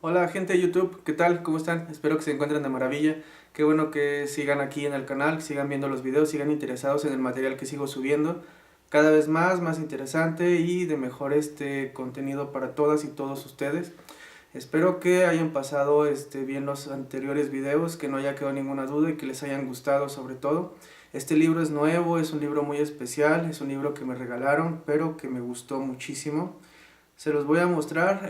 Hola gente de YouTube, ¿qué tal? ¿Cómo están? Espero que se encuentren de maravilla. Qué bueno que sigan aquí en el canal, que sigan viendo los videos, sigan interesados en el material que sigo subiendo. Cada vez más interesante y de mejor contenido para todas y todos ustedes. Espero que hayan pasado bien los anteriores videos, que no haya quedado ninguna duda y que les hayan gustado sobre todo. Este libro es nuevo, es un libro muy especial, es un libro que me regalaron, pero que me gustó muchísimo. Se los voy a mostrar,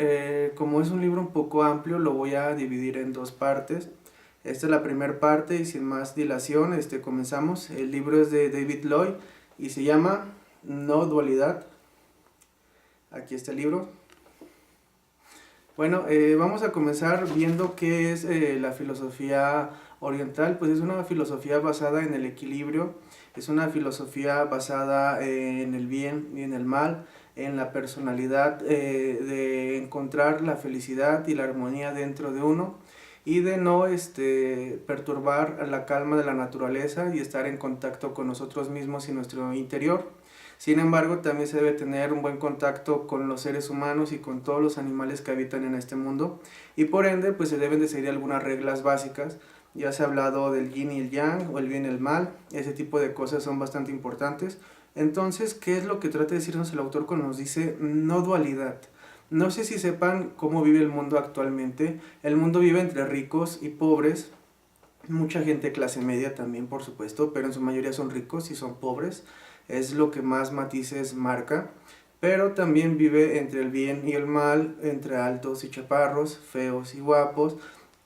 como es un libro un poco amplio, lo voy a dividir en dos partes. Esta es la primera parte y sin más dilación, comenzamos. El libro es de David Lloyd y se llama No Dualidad. Aquí está el libro. Bueno, vamos a comenzar viendo qué es la filosofía oriental. Pues es una filosofía basada en el equilibrio, es una filosofía basada en el bien y en el mal, en la personalidad, de encontrar la felicidad y la armonía dentro de uno y de no perturbar la calma de la naturaleza y estar en contacto con nosotros mismos y nuestro interior. Sin embargo, también se debe tener un buen contacto con los seres humanos y con todos los animales que habitan en este mundo, y por ende pues se deben de seguir algunas reglas básicas. Ya se ha hablado del yin y el yang, o el bien y el mal, ese tipo de cosas son bastante importantes. Entonces, ¿qué es lo que trata de decirnos el autor cuando nos dice no dualidad? No sé si sepan cómo vive el mundo actualmente. El mundo vive entre ricos y pobres, mucha gente clase media también, por supuesto, pero en su mayoría son ricos y son pobres, es lo que más matices marca, pero también vive entre el bien y el mal, entre altos y chaparros, feos y guapos.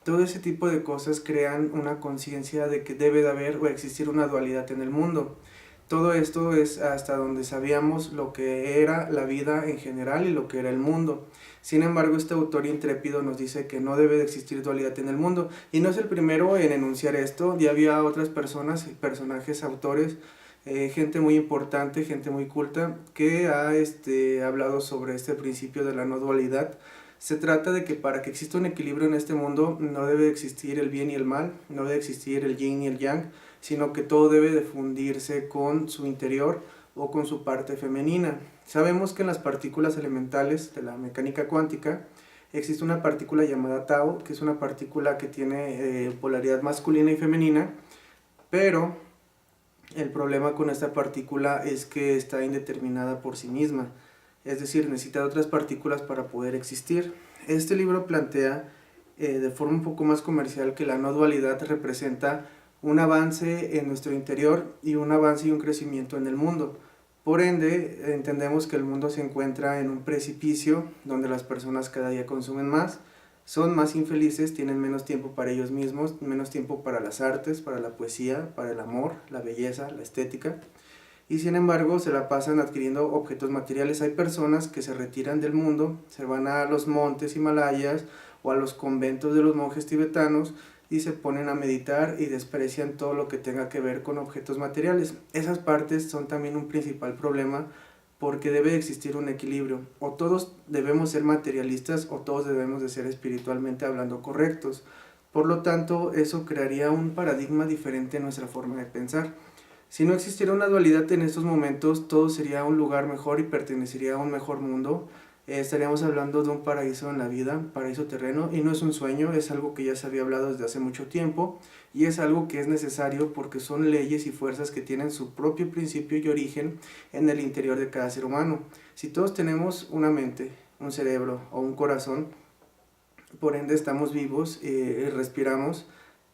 Todo ese tipo de cosas crean una conciencia de que debe de haber o existir una dualidad en el mundo. Todo esto es hasta donde sabíamos lo que era la vida en general y lo que era el mundo. Sin embargo, este autor intrépido nos dice que no debe de existir dualidad en el mundo. Y no es el primero en enunciar esto, ya había otras personas, personajes, autores, gente muy importante, gente muy culta, que ha hablado sobre este principio de la no dualidad. Se trata de que para que exista un equilibrio en este mundo no debe existir el bien y el mal, no debe existir el yin y el yang, sino que todo debe de fundirse con su interior o con su parte femenina. Sabemos que en las partículas elementales de la mecánica cuántica existe una partícula llamada tau, que es una partícula que tiene polaridad masculina y femenina, pero el problema con esta partícula es que está indeterminada por sí misma, es decir, necesita de otras partículas para poder existir. Este libro plantea de forma un poco más comercial que la no dualidad representa un avance en nuestro interior y un avance y un crecimiento en el mundo. Por ende, entendemos que el mundo se encuentra en un precipicio donde las personas cada día consumen más, son más infelices, tienen menos tiempo para ellos mismos, menos tiempo para las artes, para la poesía, para el amor, la belleza, la estética, y sin embargo se la pasan adquiriendo objetos materiales. Hay personas que se retiran del mundo, se van a los montes Himalayas o a los conventos de los monjes tibetanos y se ponen a meditar y desprecian todo lo que tenga que ver con objetos materiales. Esas partes son también un principal problema, porque debe de existir un equilibrio. O todos debemos ser materialistas o todos debemos de ser espiritualmente hablando correctos. Por lo tanto, eso crearía un paradigma diferente en nuestra forma de pensar. Si no existiera una dualidad en estos momentos, todo sería un lugar mejor y pertenecería a un mejor mundo. Estaríamos hablando de un paraíso en la vida, paraíso terreno, y no es un sueño, es algo que ya se había hablado desde hace mucho tiempo, y es algo que es necesario porque son leyes y fuerzas que tienen su propio principio y origen en el interior de cada ser humano. Si todos tenemos una mente, un cerebro o un corazón, por ende estamos vivos, respiramos,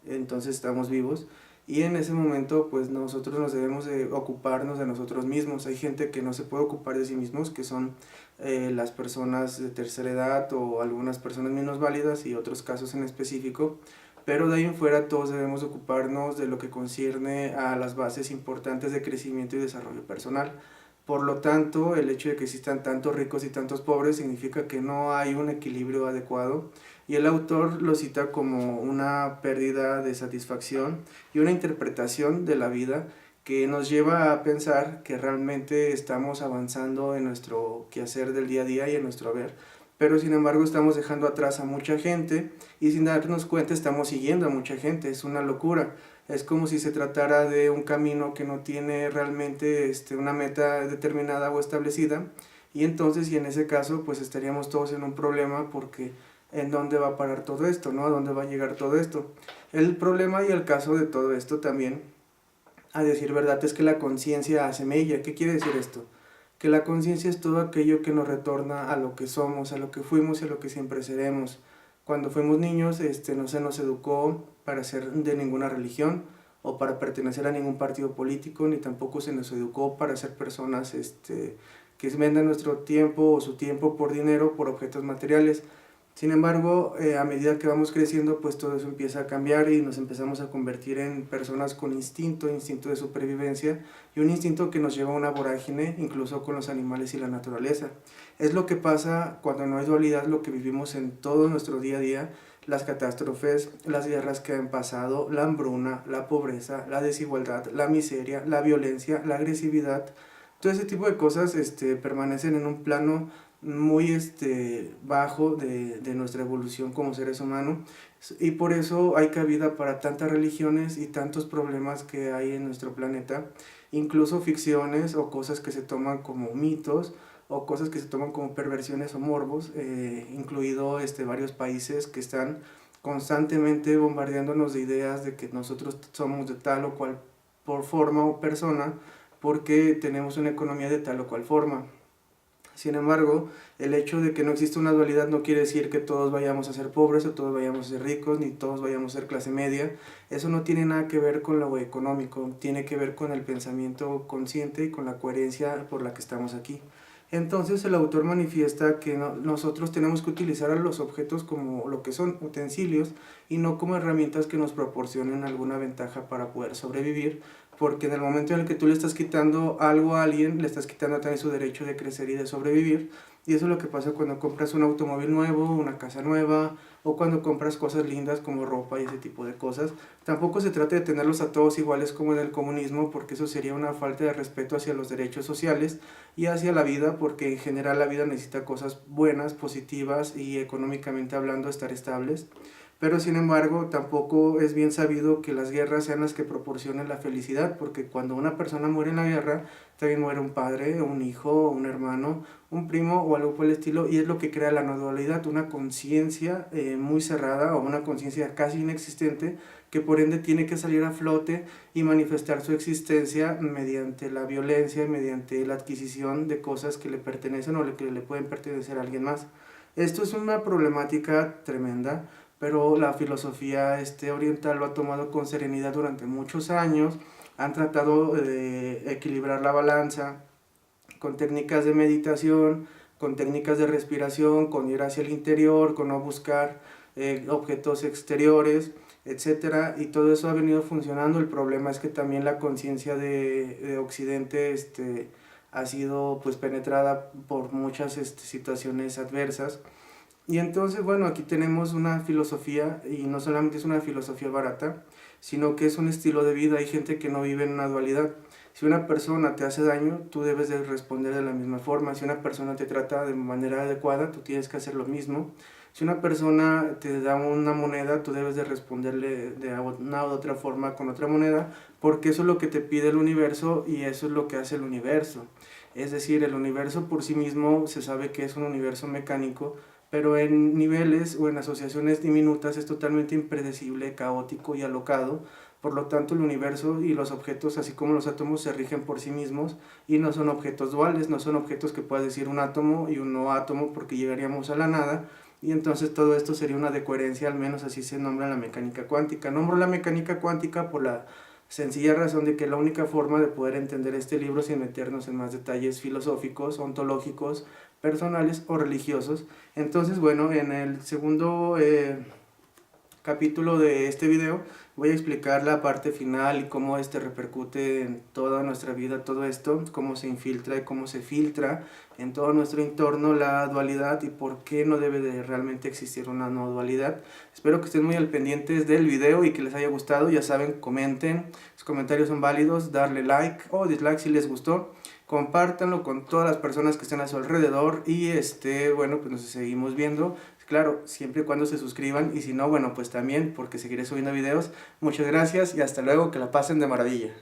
entonces estamos vivos, y en ese momento pues nosotros nos debemos de ocuparnos de nosotros mismos. Hay gente que no se puede ocupar de sí mismos, que son las personas de tercera edad o algunas personas menos válidas y otros casos en específico, pero de ahí en fuera todos debemos ocuparnos de lo que concierne a las bases importantes de crecimiento y desarrollo personal. Por lo tanto, el hecho de que existan tantos ricos y tantos pobres significa que no hay un equilibrio adecuado, y el autor lo cita como una pérdida de satisfacción y una interpretación de la vida que nos lleva a pensar que realmente estamos avanzando en nuestro quehacer del día a día y en nuestro haber, pero sin embargo estamos dejando atrás a mucha gente y sin darnos cuenta estamos siguiendo a mucha gente. Es una locura. Es como si se tratara de un camino que no tiene realmente una meta determinada o establecida, y entonces, y en ese caso, pues estaríamos todos en un problema porque en dónde va a parar todo esto, ¿no? A dónde va a llegar todo esto. El problema y el caso de todo esto también, a decir verdad, es que la conciencia hace mella. ¿Qué quiere decir esto? Que la conciencia es todo aquello que nos retorna a lo que somos, a lo que fuimos y a lo que siempre seremos. Cuando fuimos niños, no se nos educó para ser de ninguna religión o para pertenecer a ningún partido político, ni tampoco se nos educó para ser personas que vendan nuestro tiempo o su tiempo por dinero, por objetos materiales. Sin embargo, a medida que vamos creciendo, pues todo eso empieza a cambiar y nos empezamos a convertir en personas con instinto de supervivencia y un instinto que nos lleva a una vorágine, incluso con los animales y la naturaleza. Es lo que pasa cuando no hay dualidad, lo que vivimos en todo nuestro día a día, las catástrofes, las guerras que han pasado, la hambruna, la pobreza, la desigualdad, la miseria, la violencia, la agresividad. Todo ese tipo de cosas permanecen en un plano muy bajo de nuestra evolución como seres humanos, y por eso hay cabida para tantas religiones y tantos problemas que hay en nuestro planeta, incluso ficciones o cosas que se toman como mitos o cosas que se toman como perversiones o morbos, incluido varios países que están constantemente bombardeándonos de ideas de que nosotros somos de tal o cual por forma o persona porque tenemos una economía de tal o cual forma. Sin embargo, el hecho de que no existe una dualidad no quiere decir que todos vayamos a ser pobres o todos vayamos a ser ricos, ni todos vayamos a ser clase media. Eso no tiene nada que ver con lo económico, tiene que ver con el pensamiento consciente y con la coherencia por la que estamos aquí. Entonces el autor manifiesta que nosotros tenemos que utilizar a los objetos como lo que son, utensilios, y no como herramientas que nos proporcionen alguna ventaja para poder sobrevivir, porque en el momento en el que tú le estás quitando algo a alguien, le estás quitando también su derecho de crecer y de sobrevivir. Y eso es lo que pasa cuando compras un automóvil nuevo, una casa nueva, o cuando compras cosas lindas como ropa y ese tipo de cosas. Tampoco se trata de tenerlos a todos iguales como en el comunismo, porque eso sería una falta de respeto hacia los derechos sociales y hacia la vida, porque en general la vida necesita cosas buenas, positivas y económicamente hablando estar estables. Pero sin embargo, tampoco es bien sabido que las guerras sean las que proporcionen la felicidad, porque cuando una persona muere en la guerra, también muere un padre, un hijo, un hermano, un primo o algo por el estilo, y es lo que crea la no dualidad, una conciencia muy cerrada o una conciencia casi inexistente, que por ende tiene que salir a flote y manifestar su existencia mediante la violencia, mediante la adquisición de cosas que le pertenecen o que le pueden pertenecer a alguien más. Esto es una problemática tremenda, pero la filosofía oriental lo ha tomado con serenidad durante muchos años. Han tratado de equilibrar la balanza con técnicas de meditación, con técnicas de respiración, con ir hacia el interior, con no buscar objetos exteriores, etcétera, y todo eso ha venido funcionando. El problema es que también la conciencia de Occidente ha sido pues penetrada por muchas situaciones adversas. Y entonces, bueno, aquí tenemos una filosofía, y no solamente es una filosofía barata, sino que es un estilo de vida. Hay gente que no vive en una dualidad. Si una persona te hace daño, tú debes de responder de la misma forma. Si una persona te trata de manera adecuada, tú tienes que hacer lo mismo. Si una persona te da una moneda, tú debes de responderle de una u otra forma con otra moneda, porque eso es lo que te pide el universo y eso es lo que hace el universo. Es decir, el universo por sí mismo se sabe que es un universo mecánico, pero en niveles o en asociaciones diminutas es totalmente impredecible, caótico y alocado. Por lo tanto, el universo y los objetos, así como los átomos, se rigen por sí mismos y no son objetos duales, no son objetos que puedas decir un átomo y un no átomo, porque llegaríamos a la nada, y entonces todo esto sería una decoherencia. Al menos así se nombra la mecánica cuántica. Nombro la mecánica cuántica por la sencilla razón de que la única forma de poder entender este libro sin meternos en más detalles filosóficos, ontológicos, personales o religiosos. Entonces, bueno, en el segundo capítulo de este video voy a explicar la parte final y cómo repercute en toda nuestra vida todo esto, cómo se infiltra y cómo se filtra en todo nuestro entorno la dualidad y por qué no debe de realmente existir una no dualidad. Espero que estén muy al pendientes del video y que les haya gustado. Ya saben, comenten, los comentarios son válidos, darle like o dislike si les gustó. Compártanlo con todas las personas que estén a su alrededor y bueno, pues nos seguimos viendo. Claro, siempre y cuando se suscriban, y si no, bueno, pues también, porque seguiré subiendo videos. Muchas gracias y hasta luego, que la pasen de maravilla.